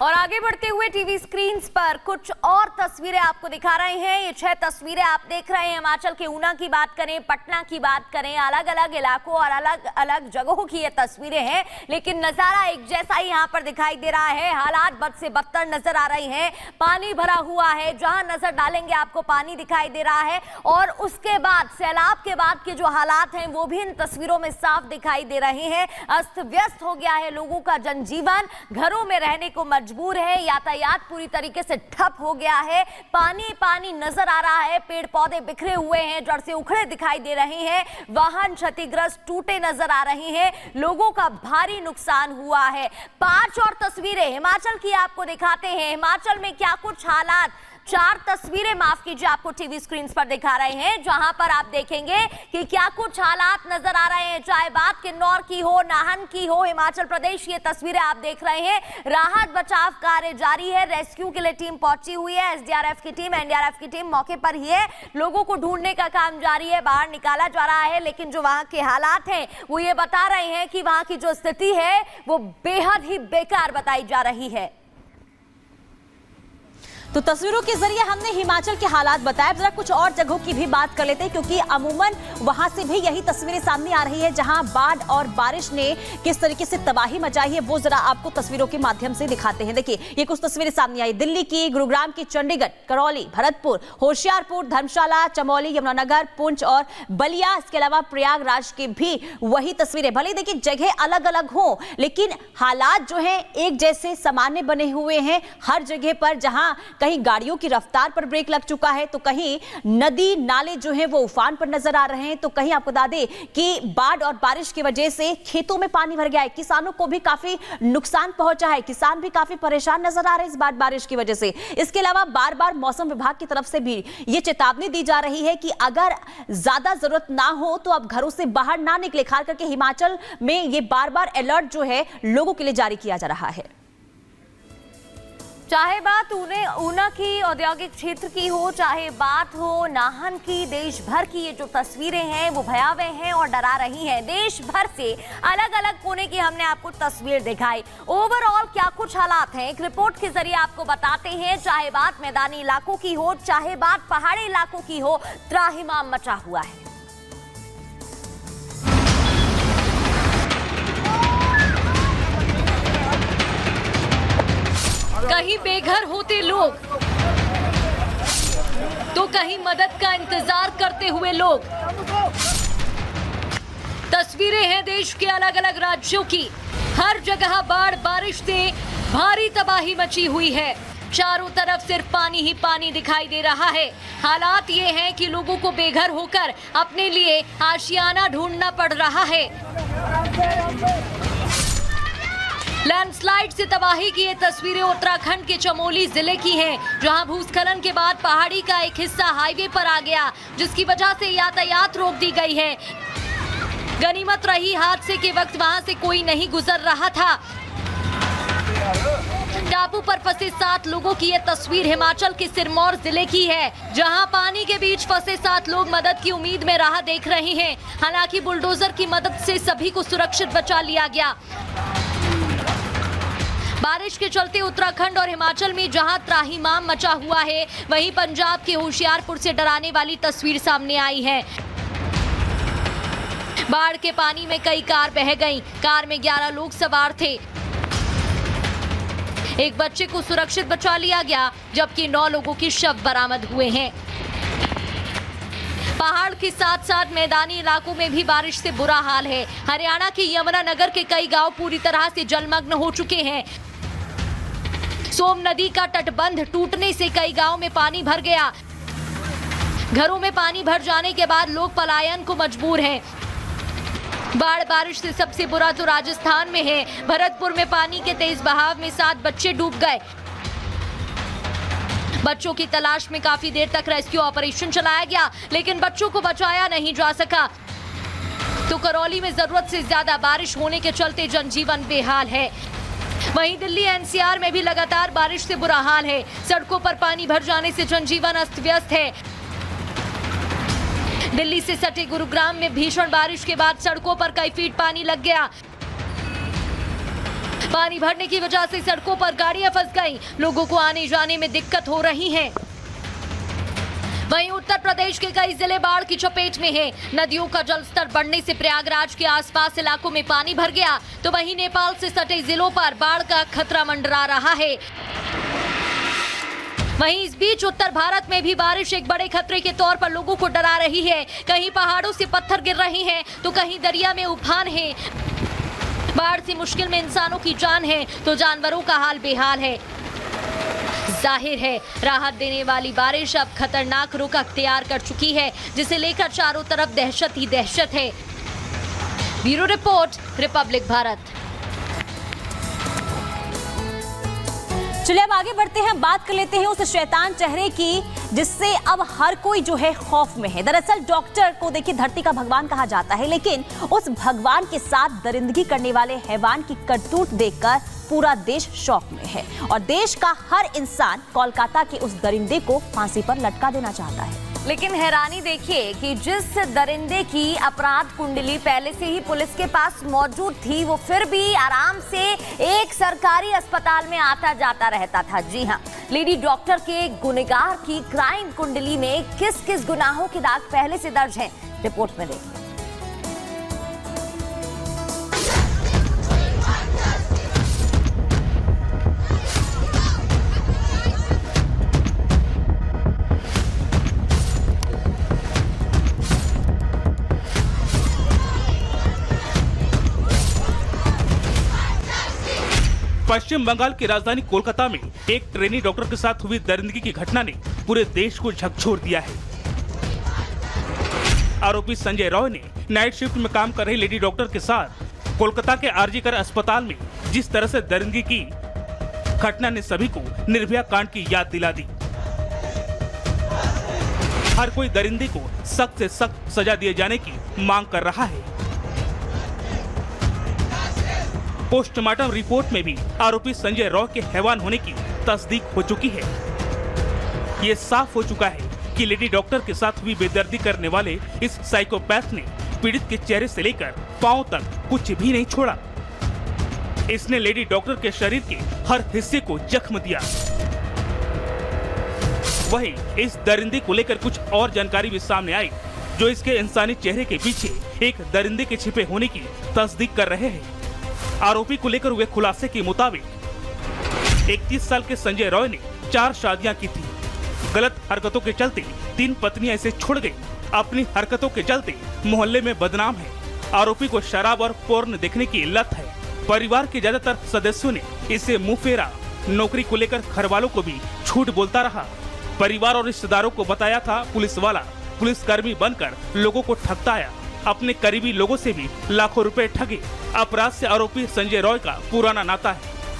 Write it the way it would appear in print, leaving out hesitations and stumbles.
और आगे बढ़ते हुए टीवी स्क्रीन पर कुछ और तस्वीरें आपको दिखा रहे हैं। ये 6 तस्वीरें आप देख रहे हैं। हिमाचल के ऊना की बात करें, पटना की बात करें, अलग अलग इलाकों और अलग अलग जगहों की ये तस्वीरें हैं, लेकिन नजारा एक जैसा ही यहाँ पर दिखाई दे रहा है। हालात बद से बदतर नजर आ रही हैं। पानी भरा हुआ है, जहां नजर डालेंगे आपको पानी दिखाई दे रहा है। और उसके बाद सैलाब के बाद के जो हालात हैं वो भी इन तस्वीरों में साफ दिखाई दे रहे हैं। अस्त व्यस्त हो गया है लोगों का जनजीवन, घरों में रहने को मजबूर है, यातायात पूरी तरीके से ठप हो गया है। पानी पानी नजर आ रहा है, पेड़ पौधे बिखरे हुए हैं, जड़ से उखड़े दिखाई दे रहे हैं, वाहन क्षतिग्रस्त टूटे नजर आ रहे हैं, लोगों का भारी नुकसान हुआ है। 5 और तस्वीरें हिमाचल की आपको दिखाते हैं। हिमाचल में क्या कुछ हालात, 4 तस्वीरें माफ कीजिए आपको टीवी स्क्रीन पर दिखा रहे हैं, जहां पर आप देखेंगे कि क्या कुछ हालात नजर आ रहे हैं। चाहे बात किन्नौर की हो, नाहन की हो, हिमाचल प्रदेश, ये तस्वीरें आप देख रहे हैं। राहत बचाव कार्य जारी है, रेस्क्यू के लिए टीम पहुंची हुई है। एसडीआरएफ की टीम, एनडीआरएफ की टीम मौके पर ही है। लोगों को ढूंढने का काम जारी है, बाहर निकाला जा रहा है, लेकिन जो वहां के हालात हैं वो ये बता रहे हैं कि वहां की जो स्थिति है वो बेहद ही बेकार बताई जा रही है। तो तस्वीरों के जरिए हमने हिमाचल के हालात बताए। जरा कुछ और जगहों की भी बात कर लेते हैं, क्योंकि अमूमन वहां से भी यही तस्वीरें सामने आ रही है, जहां बाढ़ और बारिश ने किस तरीके से तबाही मचाई है वो जरा आपको तस्वीरों के माध्यम से दिखाते हैं। देखिए, ये कुछ तस्वीरें सामने आई दिल्ली की, गुरुग्राम की, चंडीगढ़, करौली, भरतपुर, होशियारपुर, धर्मशाला, चमोली, यमुनानगर, पुंछ और बलिया। इसके अलावा प्रयागराज की भी वही तस्वीरें। भले देखिए जगह अलग अलग हो, लेकिन हालात जो है एक जैसे सामान्य बने हुए हैं हर जगह पर। जहां कहीं गाड़ियों की रफ्तार पर ब्रेक लग चुका है, तो कहीं नदी नाले जो है वो उफान पर नजर आ रहे हैं, तो कहीं आपको बता दें कि बाढ़ और बारिश की वजह से खेतों में पानी भर गया है। किसानों को भी काफी नुकसान पहुंचा है, किसान भी काफी परेशान नजर आ रहे हैं इस बारिश की वजह से। इसके अलावा बार बार मौसम विभाग की तरफ से भी ये चेतावनी दी जा रही है कि अगर ज्यादा जरूरत ना हो तो आप घरों से बाहर ना निकले। खास करके हिमाचल में ये बार बार अलर्ट जो है लोगों के लिए जारी किया जा रहा है। चाहे बात ऊना की औद्योगिक क्षेत्र की हो, चाहे बात हो नाहन की, देश भर की ये जो तस्वीरें हैं वो भयावह हैं और डरा रही हैं। देश भर से अलग अलग कोने की हमने आपको तस्वीर दिखाई। ओवरऑल क्या कुछ हालात हैं एक रिपोर्ट के जरिए आपको बताते हैं। चाहे बात मैदानी इलाकों की हो, चाहे बात पहाड़ी इलाकों की हो, त्राहिमाम मचा हुआ है। कहीं बेघर होते लोग, तो कहीं मदद का इंतजार करते हुए लोग। तस्वीरें हैं देश के अलग अलग राज्यों की। हर जगह बाढ़ बारिश से भारी तबाही मची हुई है। चारों तरफ सिर्फ पानी ही पानी दिखाई दे रहा है। हालात ये हैं कि लोगों को बेघर होकर अपने लिए आशियाना ढूंढना पड़ रहा है। लैंडस्लाइड से तबाही की ये तस्वीरें उत्तराखंड के चमोली जिले की हैं, जहां भूस्खलन के बाद पहाड़ी का एक हिस्सा हाईवे पर आ गया, जिसकी वजह से यातायात रोक दी गई है। गनीमत रही हादसे के वक्त वहां से कोई नहीं गुजर रहा था। टापू पर फंसे 7 लोगों की ये तस्वीर हिमाचल के सिरमौर जिले की है, जहां पानी के बीच फंसे 7 लोग मदद की उम्मीद में राह देख रहे हैं। हालांकि बुलडोजर की मदद से सभी को सुरक्षित बचा लिया गया। बारिश के चलते उत्तराखंड और हिमाचल में जहां त्राहिमाम मचा हुआ है, वहीं पंजाब के होशियारपुर से डराने वाली तस्वीर सामने आई है। बाढ़ के पानी में कई कार बह गईं। कार में 11 लोग सवार थे। एक बच्चे को सुरक्षित बचा लिया गया, जबकि 9 लोगों के शव बरामद हुए हैं। पहाड़ के साथ साथ मैदानी इलाकों में भी बारिश से बुरा हाल है। हरियाणा के यमुनानगर के कई गांव पूरी तरह से जलमग्न हो चुके हैं। सोम नदी का तटबंध टूटने से कई गांव में पानी भर गया। घरों में पानी भर जाने के बाद लोग पलायन को मजबूर हैं। बाढ़ बारिश से सबसे बुरा तो राजस्थान में है। भरतपुर में पानी के तेज बहाव में 7 बच्चे डूब गए। बच्चों की तलाश में काफी देर तक रेस्क्यू ऑपरेशन चलाया गया, लेकिन बच्चों को बचाया नहीं जा सका। तो करौली में जरूरत से ज्यादा बारिश होने के चलते जनजीवन बेहाल है। वहीं दिल्ली एनसीआर में भी लगातार बारिश से बुरा हाल है। सड़कों पर पानी भर जाने से जनजीवन अस्त व्यस्त है। दिल्ली से सटे गुरुग्राम में भीषण बारिश के बाद सड़कों पर कई फीट पानी लग गया। पानी भरने की वजह से सड़कों पर गाड़ियां फंस गईं, लोगों को आने जाने में दिक्कत हो रही है। वहीं उत्तर प्रदेश के कई जिले बाढ़ की चपेट में हैं। नदियों का जलस्तर बढ़ने से प्रयागराज के आसपास इलाकों में पानी भर गया, तो वहीं नेपाल से सटे जिलों पर बाढ़ का खतरा मंडरा रहा है। वहीं इस बीच उत्तर भारत में भी बारिश एक बड़े खतरे के तौर पर लोगों को डरा रही है। कहीं पहाड़ों से पत्थर गिर रहे हैं, तो कहीं दरिया में उफान है। बाढ़ से मुश्किल में इंसानों की जान है, तो जानवरों का हाल बेहाल है। जाहिर है राहत देने वाली बारिश अब खतरनाक रुख अख्तियार कर चुकी है, जिसे लेकर चारों तरफ दहशत ही दहशत है। Bureau report, Republic Bharat. चलिए अब आगे बढ़ते हैं, बात कर लेते हैं उस शैतान चेहरे की जिससे अब हर कोई जो है खौफ में है। दरअसल डॉक्टर को देखिए धरती का भगवान कहा जाता है, लेकिन उस भगवान के साथ दरिंदगी करने वाले हैवान की करतूत देखकर पूरा देश शौक में है और देश का हर इंसान कोलकाता के उस दरिंदे को फांसी पर लटका देना चाहता है। लेकिन हैरानी देखिए कि जिस दरिंदे की अपराध कुंडली पहले से ही पुलिस के पास मौजूद थी, वो फिर भी आराम से एक सरकारी अस्पताल में आता जाता रहता था। जी हाँ, लेडी डॉक्टर के गुनहगार की क्राइम कुंडली में किस किस गुनाहों के दाग पहले से दर्ज हैं, रिपोर्ट में देखिए। पश्चिम बंगाल की राजधानी कोलकाता में एक ट्रेनी डॉक्टर के साथ हुई दरिंदगी की घटना ने पूरे देश को झकझोर दिया है। आरोपी संजय रॉय ने नाइट शिफ्ट में काम कर रही लेडी डॉक्टर के साथ कोलकाता के आरजी कर अस्पताल में जिस तरह से दरिंदगी की, घटना ने सभी को निर्भया कांड की याद दिला दी। हर कोई दरिंदे को सख्त से सख्त सजा दिए जाने की मांग कर रहा है। पोस्टमार्टम रिपोर्ट में भी आरोपी संजय रॉय के हैवान होने की तस्दीक हो चुकी है। ये साफ हो चुका है कि लेडी डॉक्टर के साथ हुई बेदर्दी करने वाले इस साइकोपैथ ने पीड़ित के चेहरे से लेकर पांव तक कुछ भी नहीं छोड़ा। इसने लेडी डॉक्टर के शरीर के हर हिस्से को जख्म दिया। वहीं इस दरिंदे को लेकर कुछ और जानकारी भी सामने आई, जो इसके इंसानी चेहरे के पीछे एक दरिंदे के छिपे होने की तस्दीक कर रहे हैं। आरोपी को लेकर हुए खुलासे के मुताबिक 31 साल के संजय रॉय ने 4 शादियां की थी। गलत हरकतों के चलते 3 पत्नियां इसे छोड़ गई। अपनी हरकतों के चलते मोहल्ले में बदनाम है। आरोपी को शराब और पोर्न देखने की लत है। परिवार के ज्यादातर सदस्यों ने इसे मुंह फेरा। नौकरी को लेकर घर वालों को भी झूठ बोलता रहा। परिवार और रिश्तेदारों को बताया था पुलिस वाला। पुलिसकर्मी बनकर लोगों को ठगता आया। अपने करीबी लोगों से भी लाखों रुपए ठगे। अपराध से आरोपी संजय रॉय का पुराना नाता है।